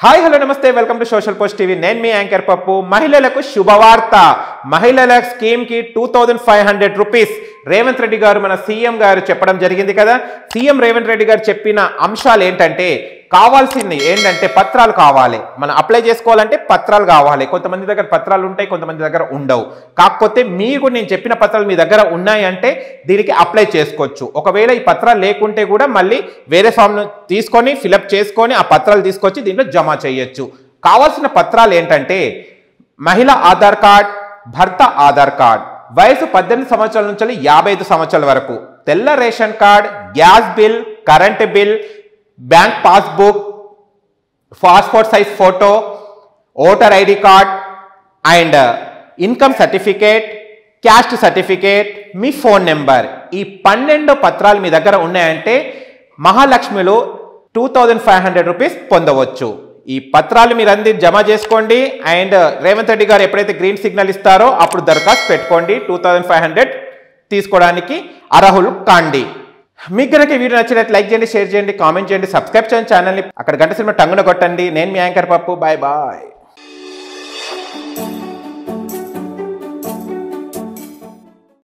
Hi hello నమస్తే welcome to social post TV. నేను మీ యాంకర్ పప్పు. మహిళలకు శుభవార్త. మహిళల స్కీమ్ కి 2500 రూపీస్ రేవంత్ రెడ్డి గారు మన సీఎం గారు చెప్పడం జరిగింది కదా. సీఎం రేవంత్ రెడ్డి గారు చెప్పిన అంశాలు ఏంటంటే, కావాల్సింది ఏంటంటే పత్రాలు కావాలి. మనం అప్లై చేసుకోవాలంటే పత్రాలు కావాలి. కొంతమంది దగ్గర పత్రాలు ఉంటాయి, కొంతమంది దగ్గర ఉండవు. కాకపోతే మీకు నేను చెప్పిన పత్రాలు మీ దగ్గర ఉన్నాయంటే దీనికి అప్లై చేసుకోవచ్చు. ఒకవేళ ఈ పత్రాలు లేకుంటే కూడా మళ్ళీ వేరే ఫామ్ తీసుకొని ఫిలప్ చేసుకొని ఆ పత్రాలు తీసుకొచ్చి దీంట్లో జమ చేయొచ్చు. కావాల్సిన పత్రాలు ఏంటంటే మహిళ ఆధార్ కార్డ్, భర్త ఆధార్ కార్డ్, వయసు 18 సంవత్సరాల నుంచి 55 సంవత్సరాల వరకు, తెల్ల ration card, gas bill, current bill, bank passbook, passport size photo, voter ID card and income certificate, caste certificate, me phone number. ఈ 12 పత్రాలు మీ దగ్గర ఉన్నాయంటే మహాలక్ష్మిలో 2500 రూపీస్ పొందవచ్చు. ఈ పత్రాలు మీరు అందరి జమ చేసుకోండి. అండ్ రేవంత్ రెడ్డి గారు ఎప్పుడైతే గ్రీన్ సిగ్నల్ ఇస్తారో అప్పుడు దరఖాస్తు పెట్టుకోండి. 2500 తీసుకోవడానికి అర్హులు కాండి. మీకు కనుక వీడియో నచ్చినట్టు లైక్ చేయండి, షేర్ చేయండి, కామెంట్ చేయండి, సబ్స్క్రైబ్ చేయండి ఛానల్ని. అక్కడ గంట సినిమా టంగున కొట్టండి. నేను మీ యాంకర్ పప్పు. Bye bye.